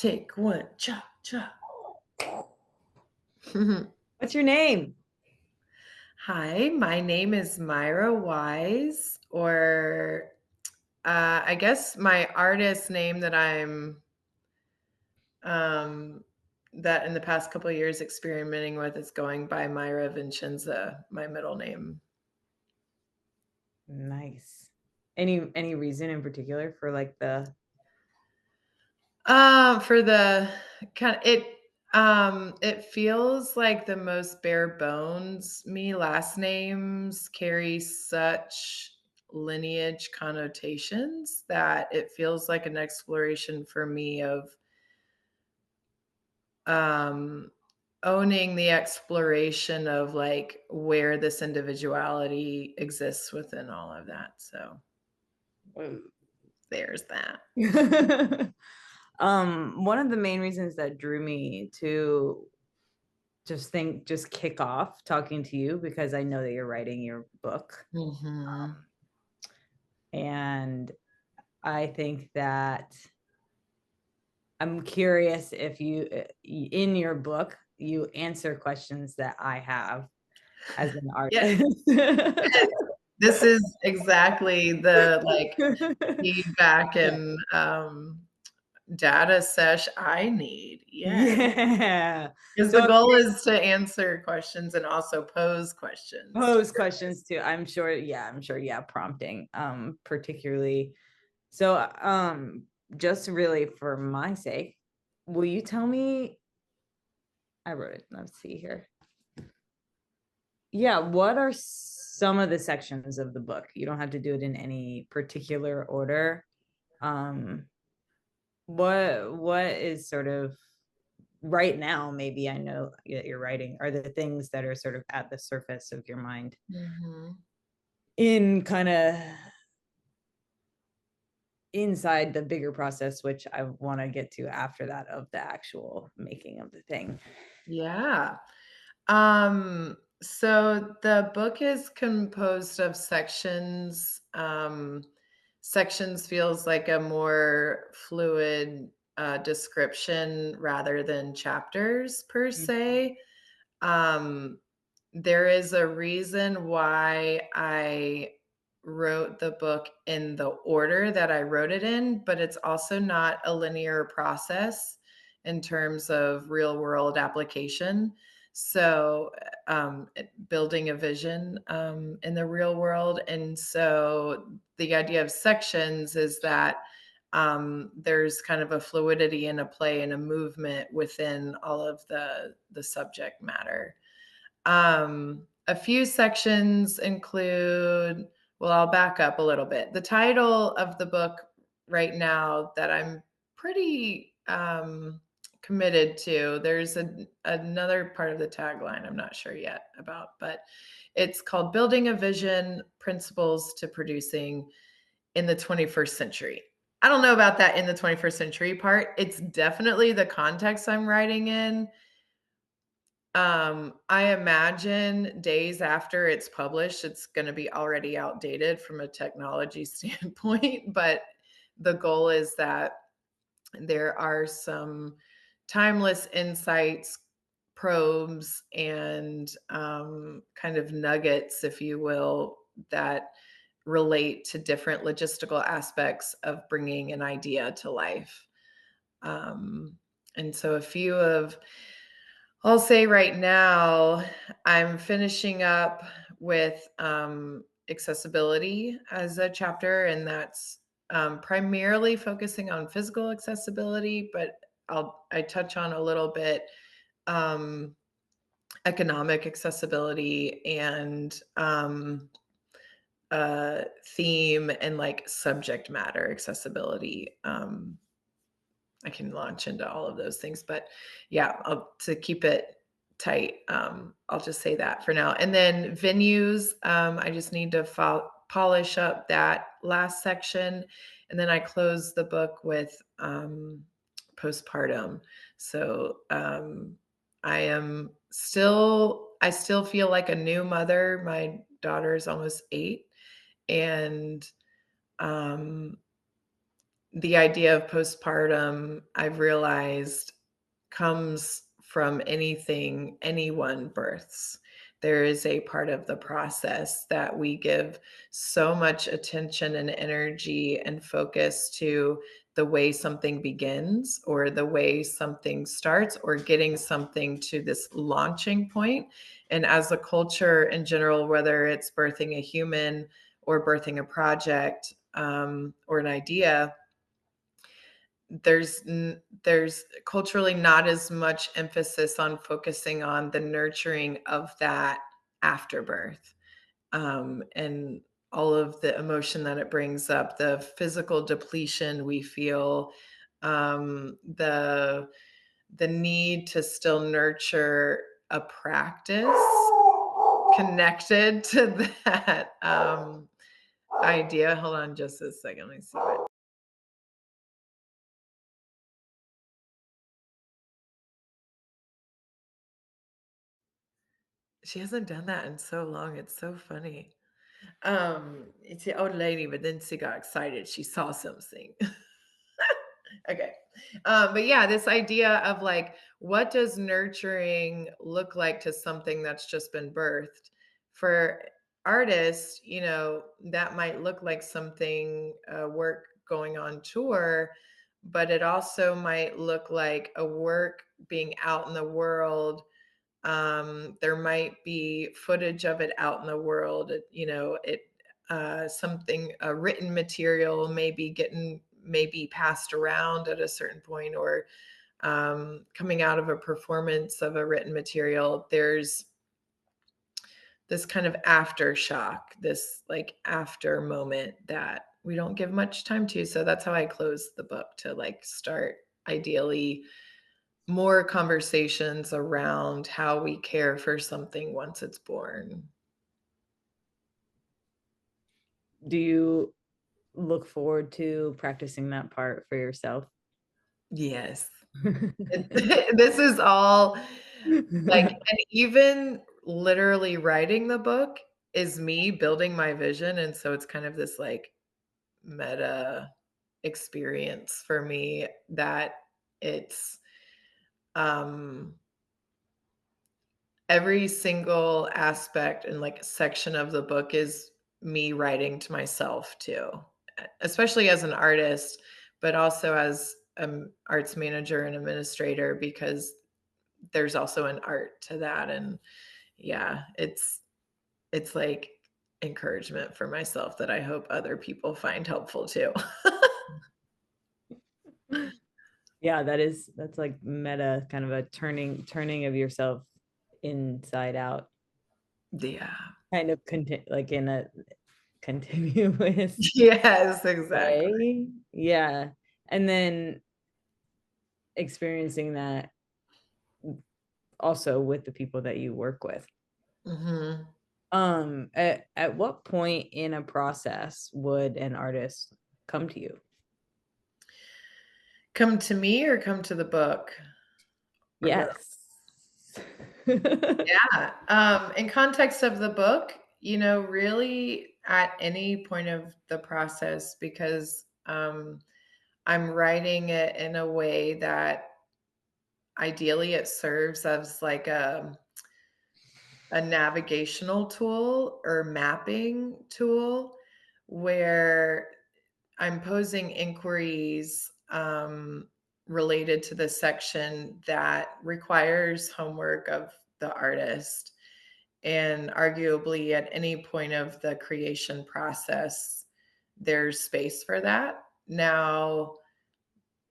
Take one, cha cha. What's your name? Hi, my name is Myra Weise, or I guess my artist name um, that in the past couple of years experimenting with is going by Myra Vincenza, my middle name. Nice. Any reason in particular for like the For the kind of it feels like the most bare bones. Me last names carry such lineage connotations that it feels like an exploration for me of um owning the exploration of like where this individuality exists within all of that. So there's that. one of the main reasons that drew me to just kick off talking to you because I know that you're writing your book. Mhm. Um, and I think that I'm curious if you in your book you answer questions that I have as an Yeah. artist. This is exactly the, like, feedback Yeah. and, data sesh I need, yes. Yeah. Because So the I'm goal is to answer questions and also pose questions to pose questions artists. too. I'm sure, yeah, prompting, particularly. So, just really for my sake, will you tell me I wrote it, let's see here. Yeah, what are some of the sections of the book? You don't have to do it in any particular order. Um, what is sort of right now, maybe I know that you're writing, are the things that are sort of at the surface of your mind Mhm. in kind of inside the bigger process, which I want to get to after that of the actual making of the thing. Yeah. So the book is composed of sections. Sections feels like a more fluid description rather than chapters per Mhm. se. Um, there is a reason why I wrote the book in the order that I wrote it in, but it's also not a linear process in terms of real world application. So, building a vision in the real world. And so, the idea of sections is that there's kind of a fluidity and a play and a movement within all of the subject matter. A few sections include, well, I'll back up a little bit. The title of the book right now that I'm pretty committed to, there's another part of the tagline I'm not sure yet about, but it's called Building a Vision Principles to Producing in the 21st Century. I don't know about that in the 21st century part. It's definitely the context I'm writing in. I imagine days after it's published, it's gonna be already outdated from a technology standpoint, but the goal is that there are some timeless insights, probes, and, kind of nuggets, if you will, that relate to different logistical aspects of bringing an idea to life. Um, and so a few of I'll say right now, I'm finishing up with accessibility as a chapter, and that's primarily focusing on physical accessibility, but I touch on a little bit um, economic accessibility and theme and like subject matter accessibility. I can launch into all of those things, but yeah, to keep it tight, I'll just say that for now. And then venues, I just need to polish up that last section, and then I close the book with postpartum. So I still feel like a new mother. My daughter is almost 8, and um, the idea of postpartum, I've realized, comes from anything anyone births. There is a part of the process that we give so much attention and energy and focus to the way something begins or the way something starts or getting something to this launching point. And as a culture in general, whether it's birthing a human or birthing a project or an idea, there's culturally not as much emphasis on focusing on the nurturing of that afterbirth, and all of the emotion that it brings up, the physical depletion we feel, the need to still nurture a practice connected to that, idea. Hold on just a second, let me see what. She hasn't done that in so long, it's so funny. It's the old lady, but then she got excited, she saw something. Okay. But yeah, this idea of like, what does nurturing look like to something that's just been birthed? For artists, that might look like something, work going on tour, but it also might look like a work being out in the world. There might be footage of it out in the world. Something, a written material maybe passed around at a certain point, or coming out of a performance of a written material. There's this kind of aftershock, this like after moment that we don't give much time to. So that's how I close the book, to like start ideally more conversations around how we care for something once it's born. Do you look forward to practicing that part for yourself? Yes. This is all like, and even literally writing the book is me building my vision, and so it's kind of this, like, meta experience for me that it's, um every single aspect and, like, section of the book is me writing to myself too, especially as an artist, but also as an arts manager and administrator, because there's also an art to that. And yeah, it's like encouragement for myself that I hope other people find helpful too. Yeah, that's like meta, kind of a turning of yourself inside out, Yeah. kind of like in a continuous Yes, exactly. way. Yeah. And then experiencing that also with the people that you work with. Mhm. At what point in a process would an artist come to you? Come to me or come to the book? Or both? Yes. Yeah, in context of the book, really at any point of the process, because, I'm writing it in a way that ideally it serves as like a navigational tool or mapping tool, where I'm posing inquiries, related to the section that requires homework of the artist. And arguably, at any point of the creation process, there's space for that. Now,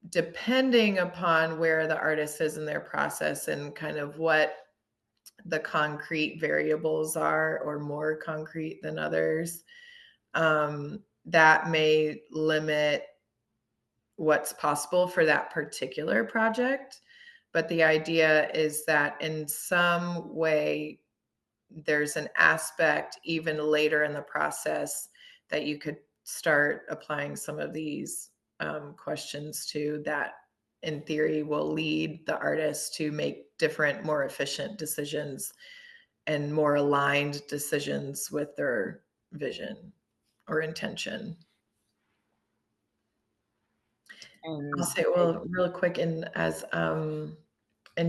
depending upon where the artist is in their process and kind of what the concrete variables are, or more concrete than others, that may limit what's possible for that particular project. But the idea is that in some way, there's an aspect even later in the process that you could start applying some of these, questions to, that in theory will lead the artist to make different, more efficient decisions and more aligned decisions with their vision or intention. I'll And say, well, real quick, and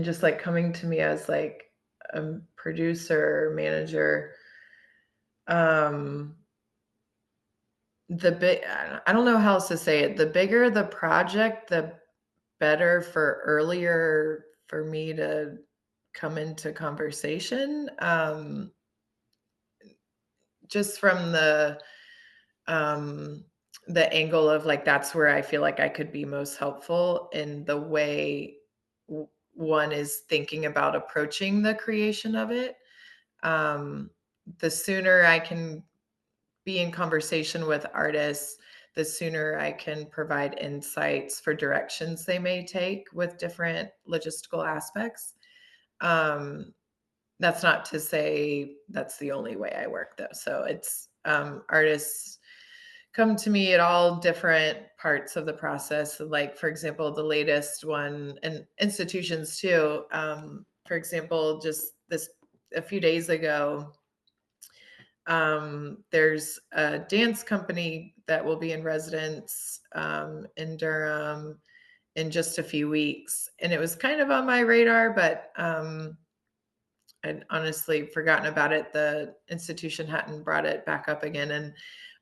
just like coming to me as like a producer, manager, um, I don't know how else to say it. The bigger the project, the better for earlier for me to come into conversation. Just from um, the angle of like that's where I feel like I could be most helpful in the way one is thinking about approaching the creation of it. Um, the sooner I can be in conversation with artists, the sooner I can provide insights for directions they may take with different logistical aspects. Um, that's not to say that's the only way I work though. So it's artists come to me at all different parts of the process. Like, for example, the latest one, and institutions too. For example, just this a few days ago, there's a dance company that will be in residence in Durham in just a few weeks. And it was kind of on my radar, but I'd honestly forgotten about it. The institution hadn't brought it back up again. And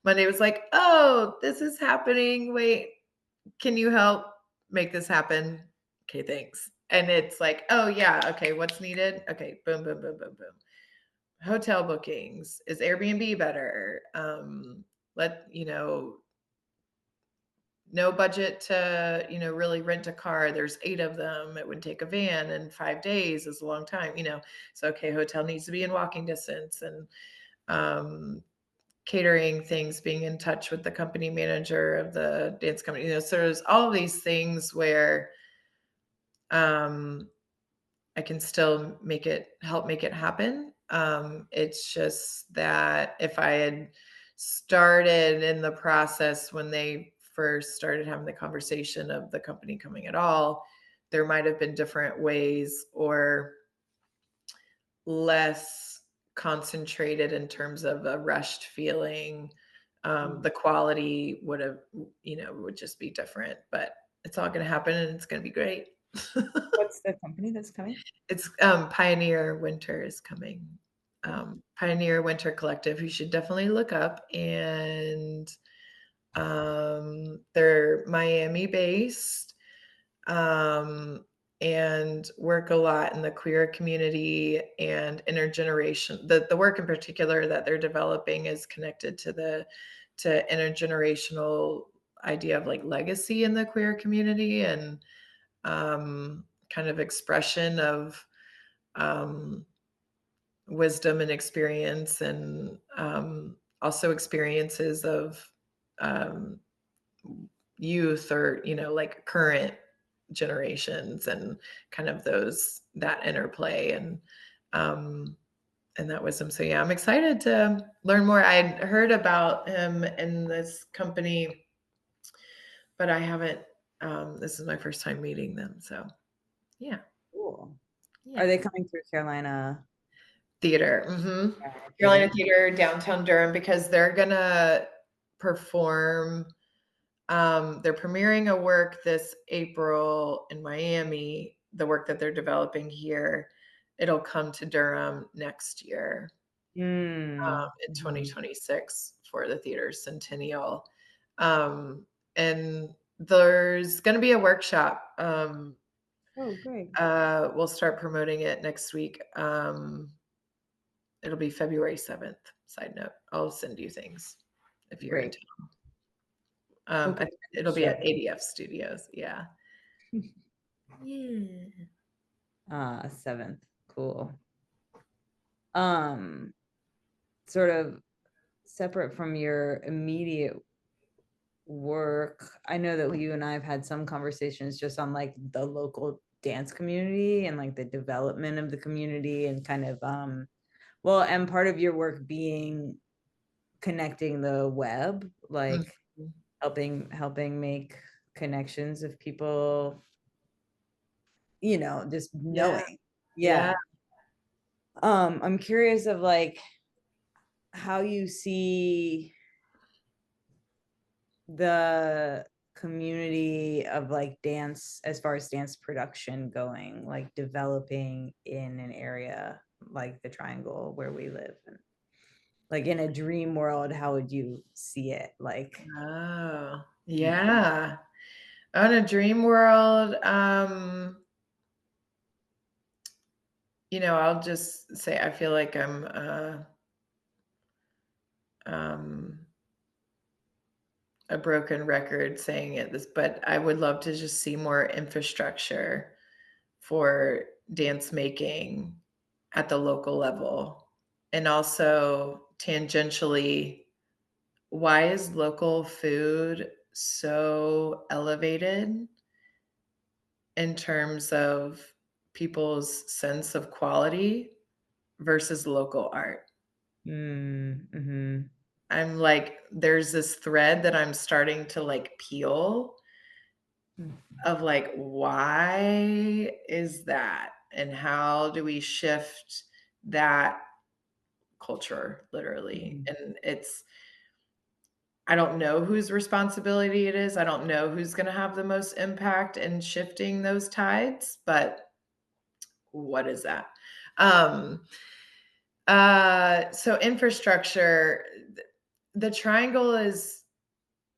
Monday was like, oh, this is happening. Wait, can you help make this happen? Okay, thanks. And it's like, oh, yeah. Okay, what's needed? Okay, boom, boom, boom, boom, boom. Hotel bookings. Is Airbnb better? No budget to, really rent a car. There's 8 of them. It would take a van, and 5 days is a long time. So, okay, hotel needs to be in walking distance, and, um, catering things, being in touch with the company manager of the dance company. So there's all these things where, um, I can still help make it happen. It's just that if I had started in the process when they first started having the conversation of the company coming at all, there might have been different ways or less concentrated in terms of a rushed feeling. The quality would just be different, but it's all going to happen and it's going to be great. what's the company that's coming? It's, Pioneer Winter is coming. Oh, Pioneer Winter Collective, you should definitely look up, and, they're Miami-based, um, and work a lot in the queer community and intergeneration. The work in particular that they're developing is connected to intergenerational idea of, like, legacy in the queer community and, kind of expression of um, wisdom and experience, and also experiences of um, youth or like current generations, and kind of that interplay, um, and that wisdom. So yeah, I'm excited to learn more. I'd heard about him in this company, but I haven't. This is my first time meeting them. So yeah, cool. Are yeah. they coming through Carolina Theater, mhm. Carolina Theater? Theater, downtown Durham, because they're gonna perform, they're premiering a work this April in Miami, the work that they're developing here. It'll come to Durham next year, Mm. in Mhm. 2026 for the theater centennial. And there's gonna be a workshop, Oh, great. we'll start promoting it next week, it'll be February 7th. Side note, I'll send you things if you're in Great. town. Hope I it's a good it'll be at show. ADF Studios, yeah. Yeah. 7th. Cool. Um, Sort of separate from your immediate work, I know that you and I have had some conversations just on like the local dance community and like the development of the community and kind of well, and part of your work being connecting the web, like Mhm. helping make connections of people, just Yeah, knowing. yeah. Yeah. I'm curious of like how you see the community of like dance as far as dance production going, like developing in an area like the Triangle where we live? And like in a dream world, how would you see it? Like, Oh, mm, yeah. On a dream world, I'll just say I feel like I'm um a broken record saying it this, but I would love to just see more infrastructure for dance making at the local level. And also tangentially, why is local food so elevated in terms of people's sense of quality versus local art? mhm. I'm like, there's this thread that I'm starting to like peel Mm, of like, why is that? And how do we shift that culture literally? mhm, And I don't know whose responsibility it is. I don't know who's going to have the most impact in shifting those tides, but what is that? Um, so infrastructure, the triangle is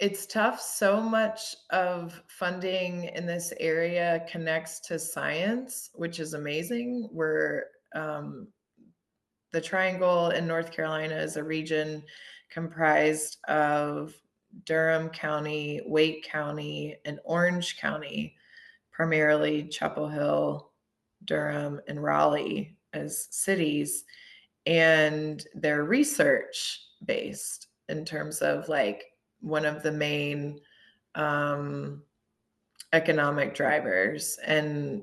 it's tough. So much of funding in this area connects to science, which is amazing. The Triangle in North Carolina is a region comprised of Durham County, Wake County, and Orange County, primarily Chapel Hill, Durham, and Raleigh as cities. And they're research based in terms of like one of the main um, economic drivers and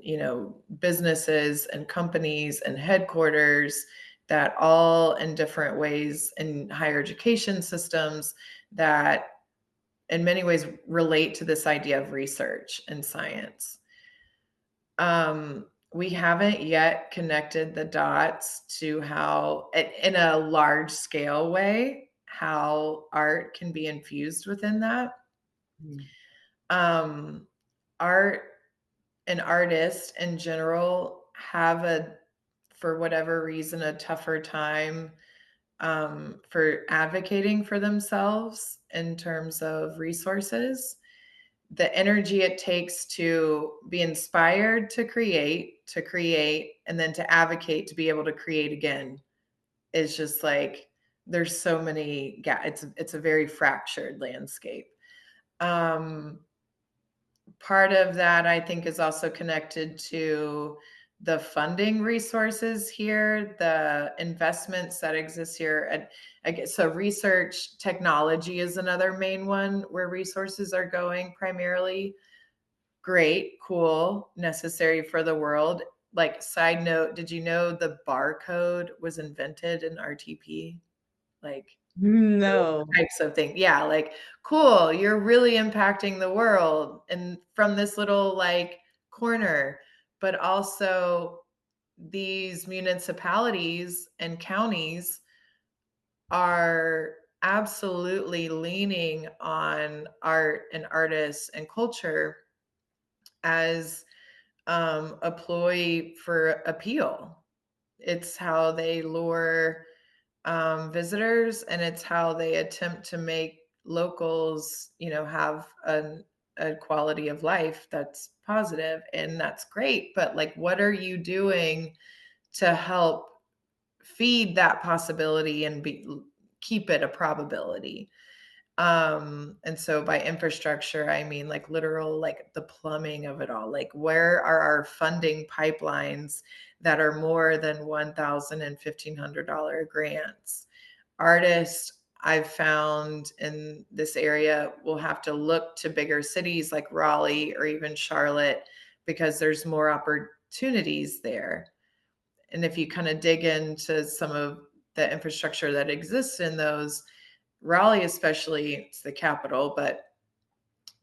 businesses and companies and headquarters that all in different ways in higher education systems that in many ways relate to this idea of research and science. We haven't yet connected the dots to how in a large scale way how art can be infused within that. mhm, um, Art and artists in general have for whatever reason, a tougher time for advocating for themselves in terms of resources. The energy it takes to be inspired to create, and then to advocate to be able to create again is just like there's so many. Yeah, it's a very fractured landscape. Um, Part of that, I think, is also connected to the funding resources here, the investments that exist here. And I guess so research technology is another main one where resources are going primarily. Great, cool, necessary for the world. Like, side note, did you know the barcode was invented in RTP? Like, no. types of things. Yeah, like, cool, you're really impacting the world and from this little like corner, but also these municipalities and counties are absolutely leaning on art and artists and culture as a ploy for appeal. It's how they lure visitors, and it's how they attempt to make locals, have a quality of life that's positive, and that's great. But like, what are you doing to help feed that possibility and keep it a probability? And so by infrastructure, I mean like literal, like the plumbing of it all. Like, where are our funding pipelines that are more than $1,000 and $1,500 grants? Artists I've found in this area will have to look to bigger cities like Raleigh or even Charlotte because there's more opportunities there. And if you kind of dig into some of the infrastructure that exists in those, Raleigh, especially, it's the capital, but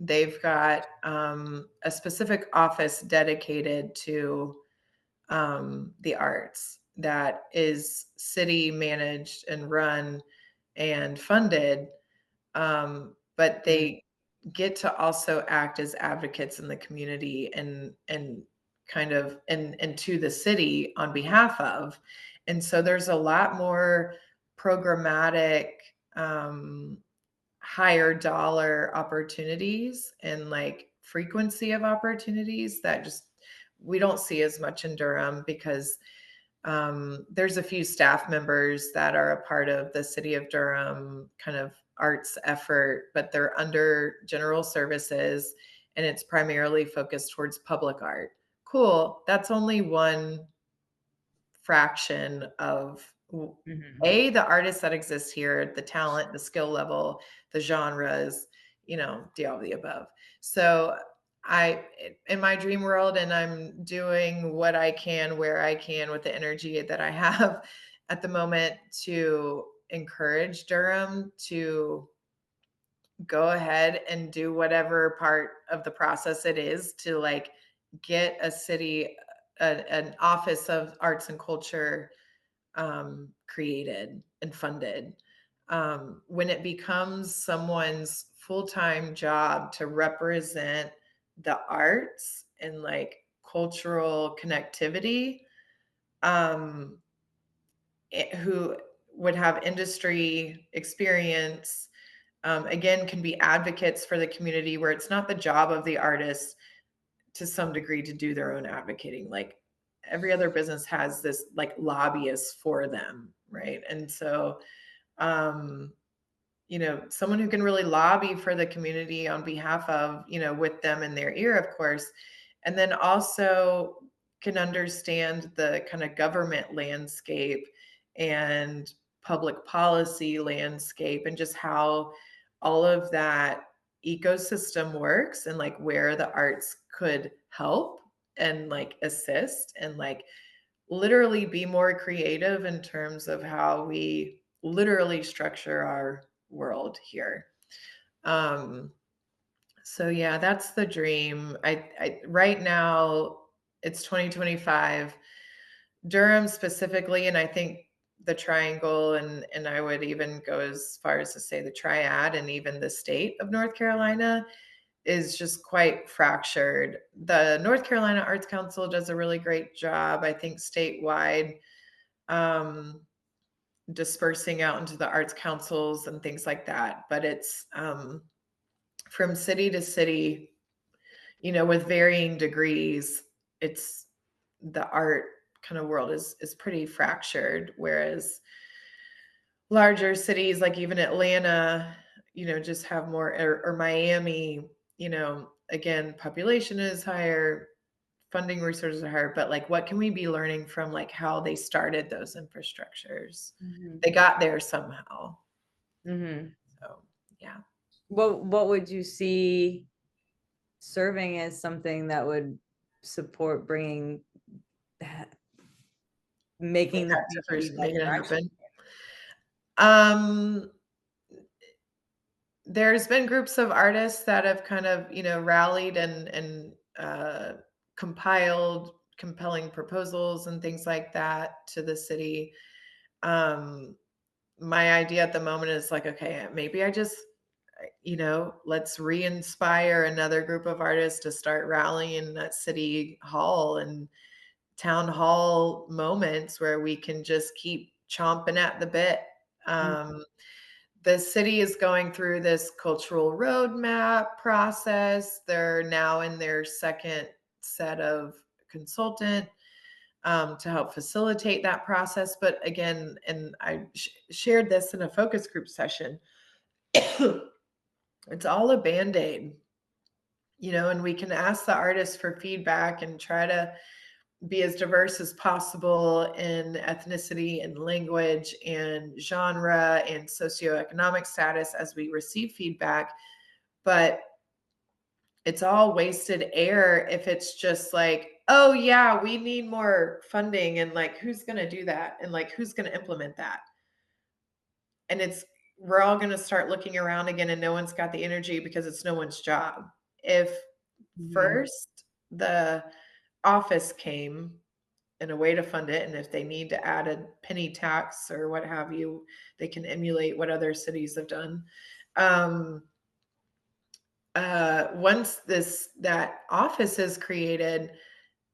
they've got a specific office dedicated to the arts that is city managed and run and funded. But Mm, they get to also act as advocates in the community and kind of and to the city on behalf of. And so there's a lot more programmatic, higher dollar opportunities and like frequency of opportunities that just we don't see as much in Durham because there's a few staff members that are a part of the city of Durham kind of arts effort, but they're under general services and it's primarily focused towards public art. Cool. That's only one fraction of Mhm. a the artists that exist here, the talent, the skill level, the genres, do all of the above. So I in my dream world, and I'm doing what I can where I can with the energy that I have at the moment to encourage Durham to go ahead and do whatever part of the process it is to like get a city an office of arts and culture created and funded. When it becomes someone's full-time job to represent the arts and like cultural connectivity, um, who would have industry experience, again, can be advocates for the community where it's not the job of the artist to some degree to do their own advocating. Like every other business has this like lobbyists for them, right? And so um someone who can really lobby for the community on behalf of, with them in their ear, of course, and then also can understand the kind of government landscape and public policy landscape and just how all of that ecosystem works and like where the arts could help and like assist and like literally be more creative in terms of how we literally structure our world here. Um, so yeah, that's the dream. I right now it's 2025. Durham specifically, and I think the triangle and I would even go as far as to say the triad and even the state of North Carolina is just quite fractured. The North Carolina Arts Council does a really great job, I think, statewide, um, dispersing out into the arts councils and things like that. But it's from city to city, with varying degrees. It's the art kind of world is pretty fractured, whereas larger cities like even Atlanta, just have more, or Miami, again, population is higher, funding resources are higher, but like what can we be learning from like how they started those infrastructures? Mhm. They got there somehow. Mhm. So, yeah. What would you see serving as something that would support bringing that, making the community less Making it fractured? happen. Um, there's been groups of artists that have kind of, rallied and compiled compelling proposals and things like that to the city. Um, my idea at the moment is like, okay, maybe I just, let's re-inspire another group of artists to start rallying at city hall and town hall moments where we can just keep chomping at the bit. Mm, Um, the city is going through this cultural roadmap process. They're now in their second set of consultant, to help facilitate that process. But again, and I shared this in a focus group session, it's all a band aid, and we can ask the artists for feedback and try to be as diverse as possible in ethnicity and language and genre and socioeconomic status as we receive feedback. But it's all wasted air if it's just like, oh, yeah, we need more funding. And like, who's going to do that? And like, who's going to implement that? And we're all going to start looking around again and no one's got the energy because it's no one's job. If mhm, first the office came and a way to fund it. And if they need to add a penny tax or what have you, they can emulate what other cities have done. Um, once this that office is created,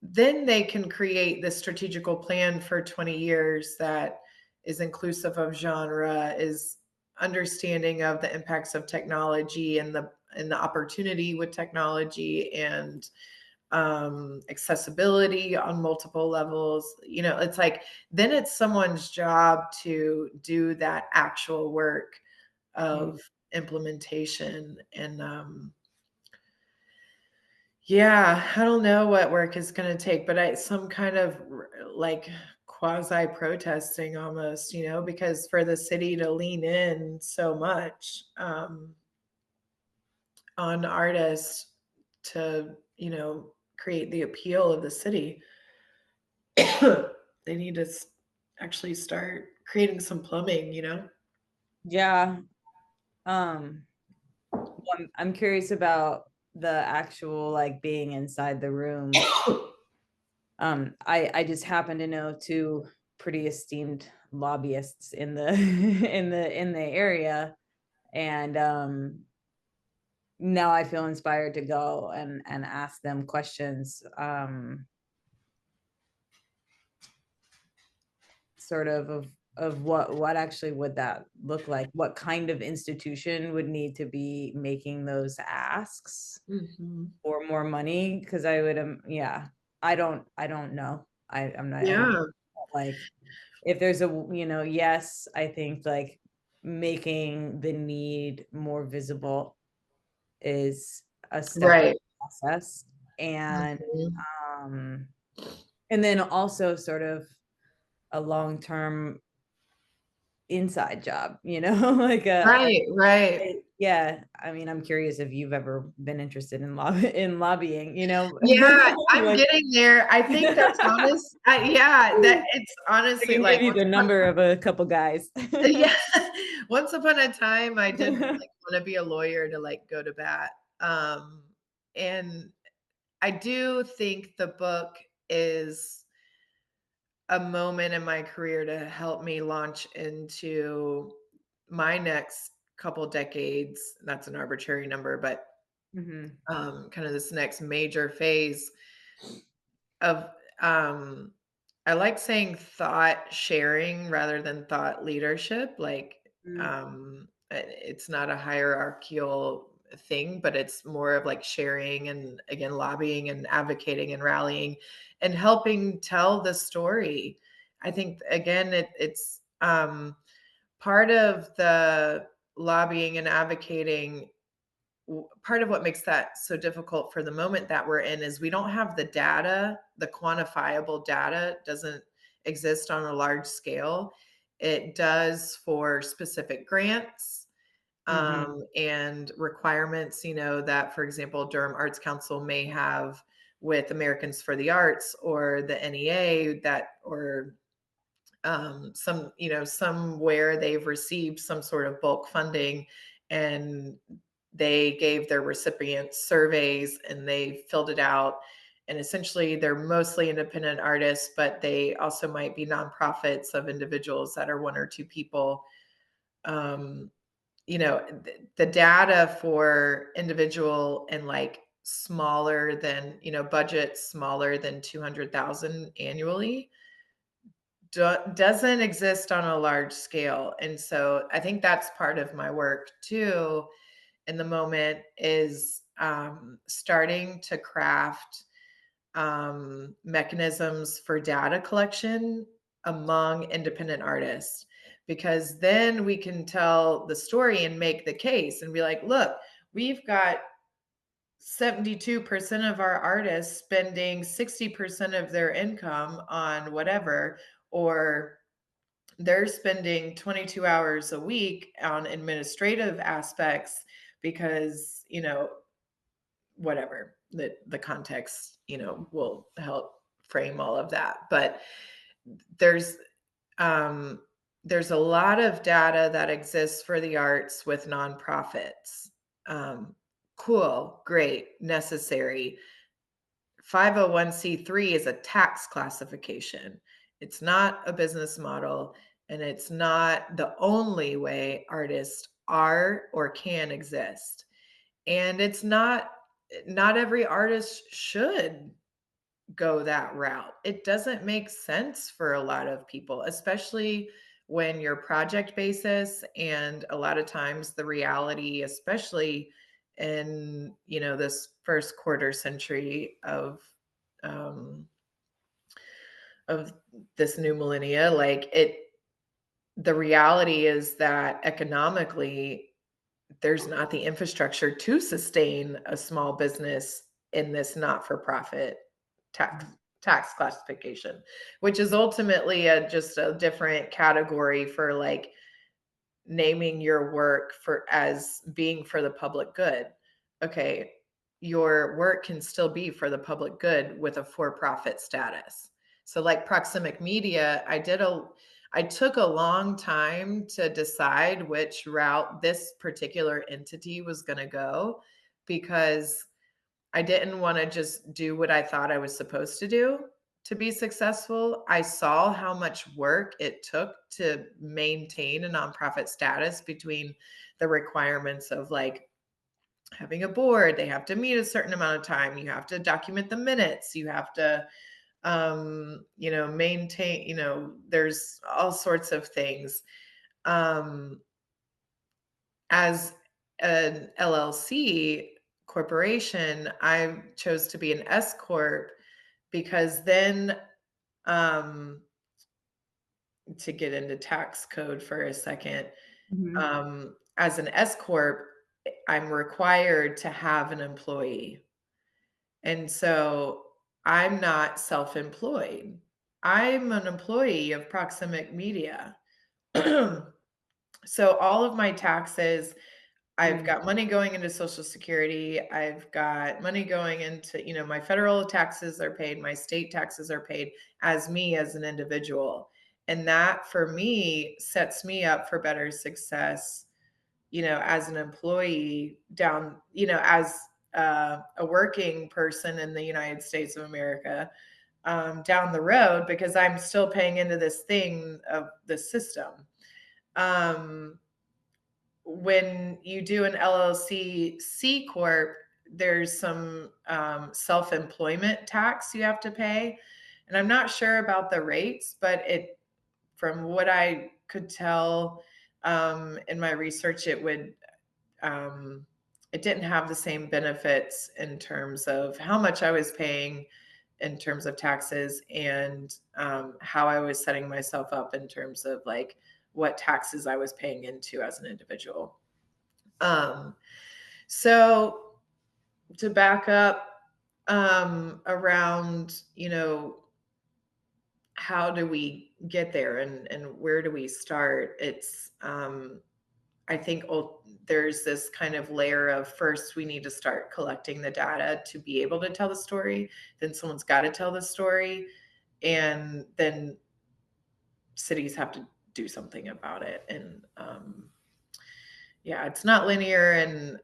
then they can create the strategical plan for 20 years that is inclusive of genre, is understanding of the impacts of technology and the opportunity with technology and accessibility on multiple levels. You know, it's like then it's someone's job to do that actual work Mm. of implementation and yeah, I don't know what work is gonna take, but I some kind of like quasi protesting almost, you know, because for the city to lean in so much on artists to, you know, create the appeal of the city, they need to actually start creating some plumbing, you know? Yeah. Um, I'm curious about the actual like being inside the room. I just happen to know two pretty esteemed lobbyists in the in the area, and now I feel inspired to go and ask them questions. Sort of what actually would that look like? What kind of institution would need to be making those asks Mhm. for more money? Because I would, yeah, I don't know. I'm not, I don't Yeah, like if there's a, yes, I think like making the need more visible is a step in right. the process. And Mhm. um and then also sort of a long-term inside job, like Right, right. yeah, I mean, I'm curious if you've ever been interested in in lobbying, Yeah, I'm like getting there. I think that's honest yeah, that it's I honestly can give like you once the upon number of a couple guys. yeah, once upon a time, I did, like, wanna be a lawyer to, like, go to bat, and I do think the book is a moment in my career to help me launch into my next couple decades. That's an arbitrary number, but, Mhm, kind of this next major phase of, um I like saying thought sharing rather than thought leadership, like, mm, it's not a hierarchical thing, but it's more of, like, sharing and, again, lobbying and advocating and rallying and helping tell the story. I think, again, it's part of the lobbying and advocating part of what makes that so difficult for the moment that we're in is we don't have the data, the quantifiable data doesn't exist on a large scale. It does for specific grants mhm, and requirements, you know, that, for example, Durham Arts Council may have with Americans for the Arts or the NEA that, or some, you know, somewhere they've received some sort of bulk funding and they gave their recipients surveys and they filled it out. And essentially, they're mostly independent artists, but they also might be nonprofits of individuals that are one or two people. Um, you know, the data for individual and like smaller than, you know, budget smaller than 200,000 annually doesn't exist on a large scale. And so I think that's part of my work too in the moment is starting to craft mechanisms for data collection among independent artists because then we can tell the story and make the case and be like, look, we've got 72% of our artists spending 60% of their income on whatever, or they're spending 22 hours a week on administrative aspects because, you know, whatever the context, you know, will help frame all of that. But there's um there's a lot of data that exists for the arts with nonprofits. Cool, great, necessary. 501(c)(3) is a tax classification. It's not a business model, and it's not the only way artists are or can exist. And it's not every artist should go that route. It doesn't make sense for a lot of people, especially when you're project basis, and a lot of times the reality, especially in, this first quarter century um of this new millennia, like the reality is that economically there's not the infrastructure to sustain a small business in this not-for-profit tax Mhm. tax classification, which is ultimately just a different category for, like, naming your work for as being for the public good. Okay, your work can still be for the public good with a for-profit status. So like Proximic Media, I took a long time to decide which route this particular entity was going to go, because I didn't wanna just do what I thought I was supposed to do to be successful. I saw how much work it took to maintain a nonprofit status, between the requirements of, like, having a board, they have to meet a certain amount of time, you have to document the minutes, you have to, maintain, there's all sorts of things. Um, as an LLC corporation, I chose to be an S corp, because then, um, to get into tax code for a second, Mhm. as an S corp, I'm required to have an employee, and so I'm not self-employed. I'm an employee of Proximic Media. So all of my taxes, I've Mm. got money going into Social Security. I've got money going into, my federal taxes are paid, my state taxes are paid as me as an individual. And that for me sets me up for better success, as an employee down, as a working person in the United States of America, down the road, because I'm still paying into this thing of the system. Um, when you do an LLC C corp, there's some self-employment tax you have to pay, and I'm not sure about the rates, but from what I could tell in my research, um, it didn't have the same benefits in terms of how much I was paying in terms of taxes, and how I was setting myself up in terms of, like, what taxes I was paying into as an individual. Um, so to back up, around, how do we get there, and where do we start? I think there's this kind of layer of, first we need to start collecting the data to be able to tell the story. Then someone's got to tell the story, and then cities have to do something about it. And yeah, it's not linear, and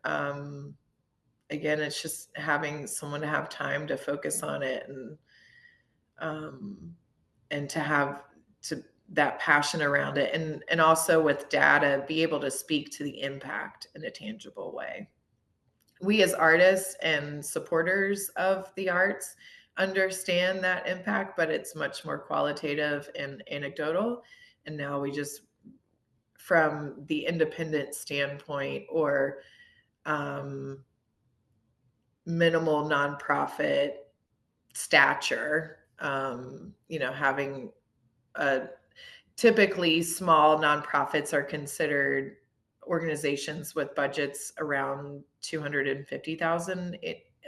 again, it's just having someone to have time to focus on it, um, and to have to that passion around it, and also with data, be able to speak to the impact in a tangible way. We as artists and supporters of the arts understand that impact, but it's much more qualitative and anecdotal. And now we just, from the independent standpoint, or um, minimal nonprofit stature, having a typically small nonprofits are considered organizations with budgets around 250,000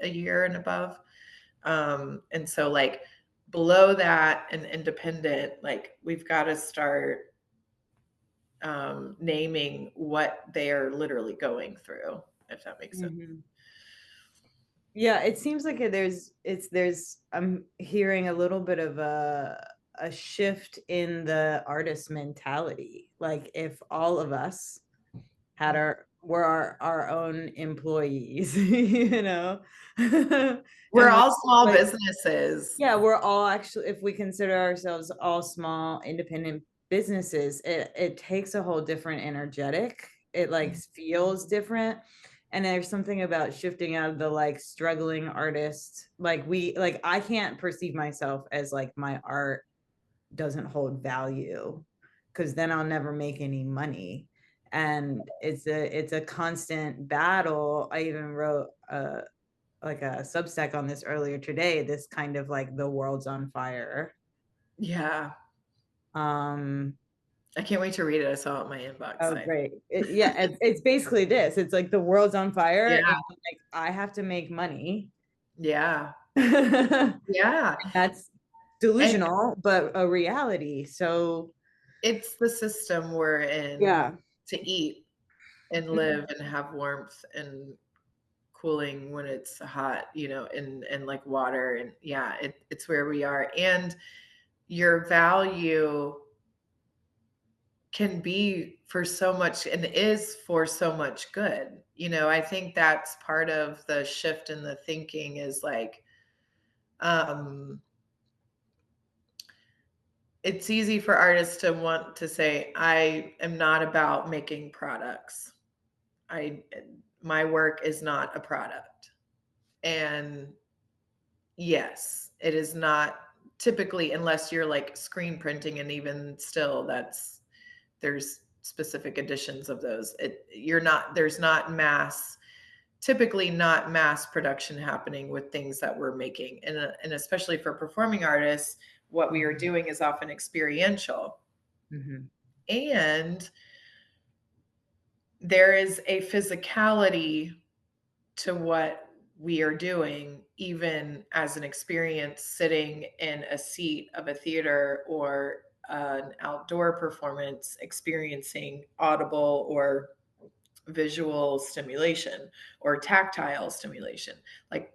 a year and above. And so, like, below that and independent, like, we've got to start naming what they are literally going through, if that makes sense. Mhm. Yeah, it seems like there's I'm hearing a little bit of a shift in the artist mentality. Like if all of us had Mm. our were our own employees, you know? We're And we're all small like, businesses. yeah, we're all actually, if we consider ourselves all small independent businesses, it takes a whole different energetic. It like feels different. And there's something about shifting out of the like struggling artist, like I can't perceive myself as like my art doesn't hold value, because then I'll never make any money. And it's a constant battle. I even wrote like a Substack on this earlier today, this kind of like the world's on fire. Yeah. um I can't wait to read it. I saw it in my inbox. oh great. Yeah, it's basically this. It's like the world's on fire Yeah. and like I have to make money. Yeah. That's Yeah. And delusional but a reality. So it's the system we're in yeah. to eat and live and have warmth and cooling when it's hot, and like water. And yeah, it's where we are. And your value can be for so much and is for so much good. I think that's part of the shift in the thinking is like, um, it's easy for artists to want to say, I am not about making products. I My work is not a product. And yes, it is not typically, unless you're like screen printing, and even still there's specific editions of those. There's not typically not mass production happening with things that we're making. And especially for performing artists, what we are doing is often experiential. Mm-hmm. And there is a physicality to what we are doing, even as an experience sitting in a seat of a theater or an outdoor performance, experiencing audible or visual stimulation or tactile stimulation. Like,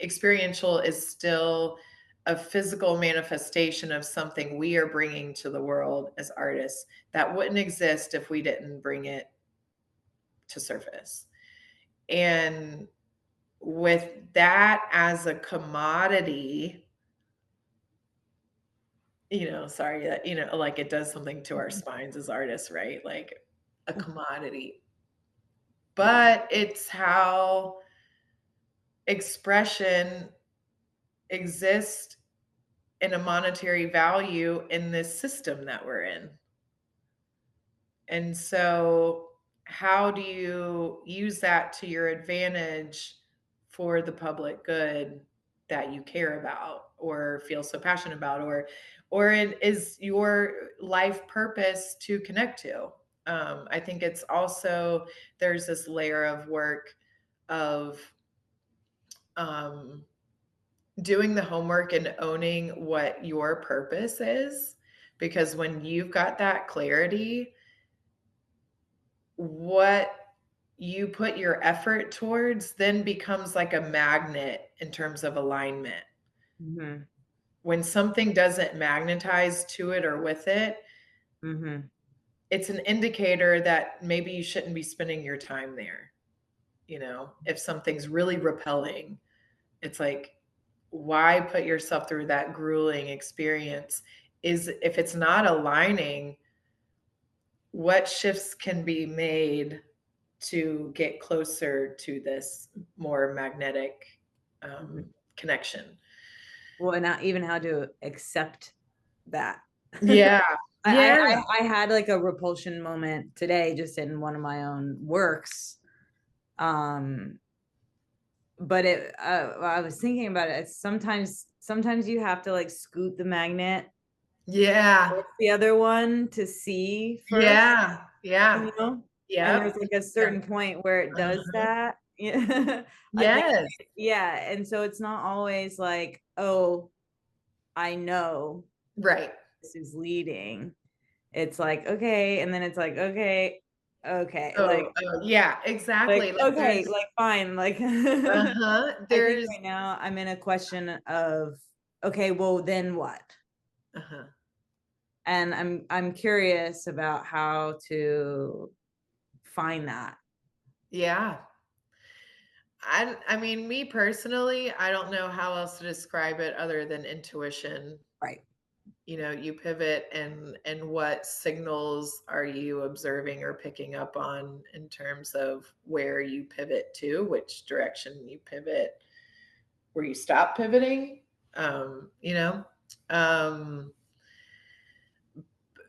experiential is still a physical manifestation of something we are bringing to the world as artists that wouldn't exist if we didn't bring it to surface. And with that as a commodity, sorry that, like it does something to our spines as artists, right? Like a commodity. But it's how expression exists in a monetary value in this system that we're in. And so, how do you use that to your advantage for the public good that you care about or feel so passionate about, or it is your life purpose to connect to? I think it's also there's this layer of work of um, doing the homework and owning what your purpose is, because when you've got that clarity, what you put your effort towards then becomes like a magnet in terms of alignment. Mm-hmm. When something doesn't magnetize to it or with it, Mm-hmm. it's an indicator that maybe you shouldn't be spending your time there. If something's really repelling, it's like, why put yourself through that grueling experience? Is if it's not aligning, what shifts can be made to get closer to this more magnetic Mm-hmm. connection? Well, and not even how to accept that. Yeah. Yeah. I had like a repulsion moment today just in one of my own works. Um, but I was thinking about it. Sometimes you have to like scoot the magnet Yeah. towards the other one to see first, Yeah. Yeah. you know? And Yep. there's like a certain point where it does Uh-huh. that. Yeah. I think, Yes. yeah. And so it's not always like, oh, I know Right. this is leading. It's like, okay. And then it's like, okay, okay. Yeah, exactly. Like Okay, there's like fine. Like I uh-huh. think There's right now I'm in a question of, okay, well then what? uh-huh. And I'm curious about how to find that. Yeah. I mean, me personally, I don't know how else to describe it other than intuition. Right. you pivot, and what signals are you observing or picking up on in terms of where you pivot to, which direction you pivot, where you stop pivoting, um, you know? Um,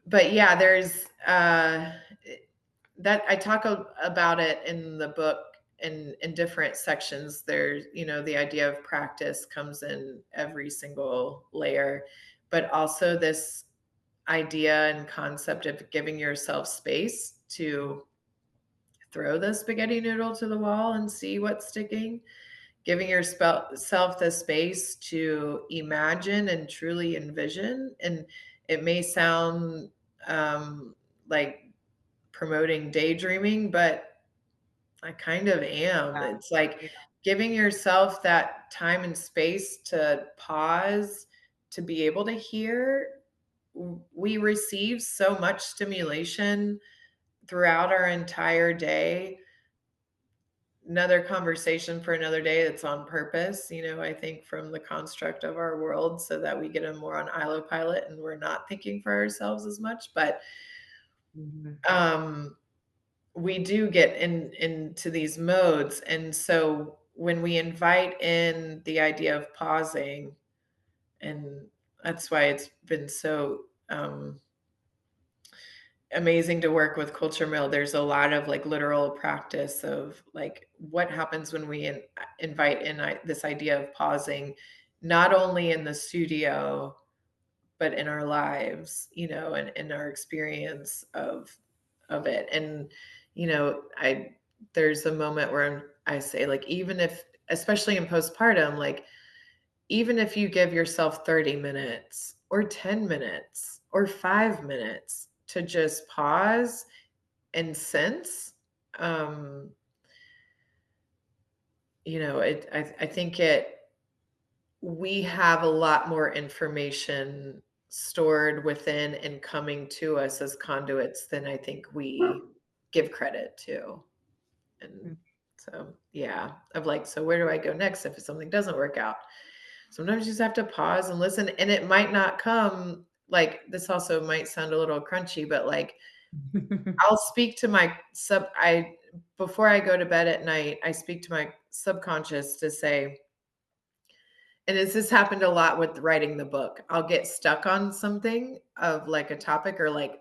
but yeah, there's that I talk about it in the book in different sections. There's, the idea of practice comes in every single layer, but also this idea and concept of giving yourself space to throw the spaghetti noodle to the wall and see what's sticking, giving yourself the space to imagine and truly envision. And it may sound like promoting daydreaming, but I kind of am. It's like Yeah. giving yourself that time and space to pause, to be able to hear. We receive so much stimulation throughout our entire day. Another conversation for another day that's on purpose, I think from the construct of our world so that we get a more on autopilot and we're not thinking for ourselves as much. But Mhm. um we do get into these modes. And so when we invite in the idea of pausing, and that's why it's been so amazing to work with culture mill. There's a lot of like literal practice of like what happens when we invite in this idea of pausing, not only in the studio but in our lives, and in our experience of it. And I there's a moment where I say, like, even if, especially in postpartum, like, even if you give yourself 30 minutes or 10 minutes or 5 minutes to just pause and sense, um, I think we have a lot more information stored within and coming to us as conduits than I think we give credit to. And so, yeah, of like, so where do I go next if something doesn't work out? Sometimes you just have to pause and listen, and it might not come like this. Also might sound a little crunchy, but like I'll speak to my I before I go to bed at night, I speak to my subconscious to say, and this happened a lot with writing the book. I'll get stuck on something of like a topic, or like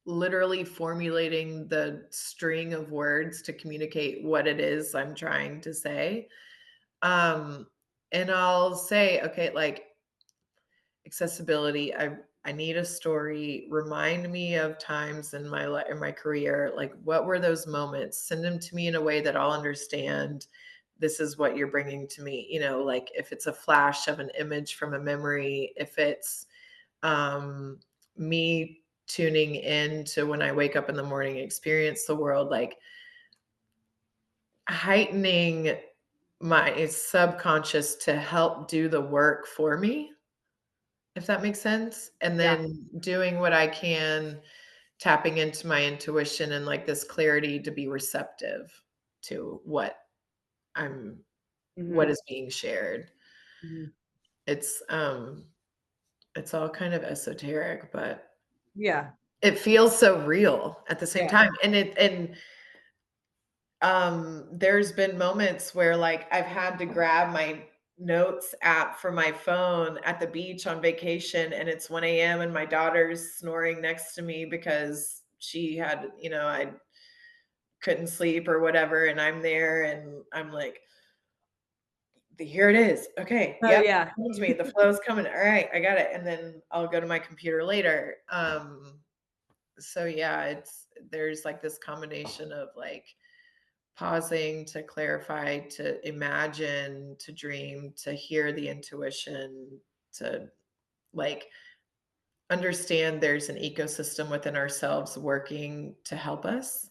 literally formulating the string of words to communicate what it is I'm trying to say. Um, and I'll say, okay, like accessibility, I need a story. Remind me of times in my career, like what were those moments? Send them to me in a way that I'll understand. This is what you're bringing to me. Like if it's a flash of an image from a memory, if it's um, me tuning in to when I wake up in the morning, experience the world, like heightening my subconscious to help do the work for me, if that makes sense. And Yeah. then doing what I can, tapping into my intuition and like this clarity to be receptive to I'm what Mhm. is being shared. Mhm. It's it's all kind of esoteric, but Yeah. it feels so real at the same Yeah. time. And there's been moments where like I've had to grab my notes app from my phone at the beach on vacation, and it's 1 a.m. and my daughter's snoring next to me because she had, I couldn't sleep or whatever, and I'm there and I'm like, here it is. Okay, Oh, yep, yeah. coming to me. The flow's coming. All right, I got it. And then I'll go to my computer later. So yeah, there's like this combination of like pausing to clarify, to imagine, to dream, to hear the intuition, to like understand there's an ecosystem within ourselves working to help us.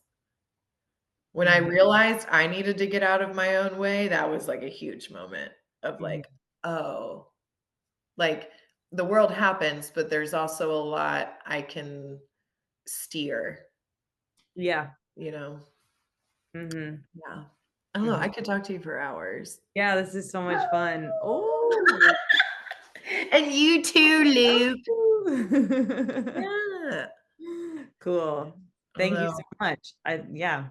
When I Mhm. realized I needed to get out of my own way, that was like a huge moment of Mhm. like, oh, like the world happens, but there's also a lot I can steer, Yeah. you know? Mhm. Yeah. I don't know. Mhm. I could talk to you for hours. Yeah, this is so much fun. Oh. And you too, Luke. Oh. Yeah. Cool. Thank you Although, so much. Yeah.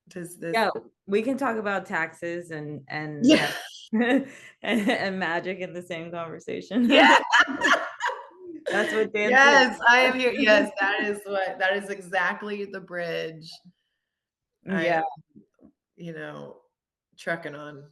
does this Yeah, we can talk about taxes and Yeah. have and magic in the same conversation. Yeah. That's what dance is. Yes, I am here. Yes, that is exactly the bridge I Yeah. am, trucking on.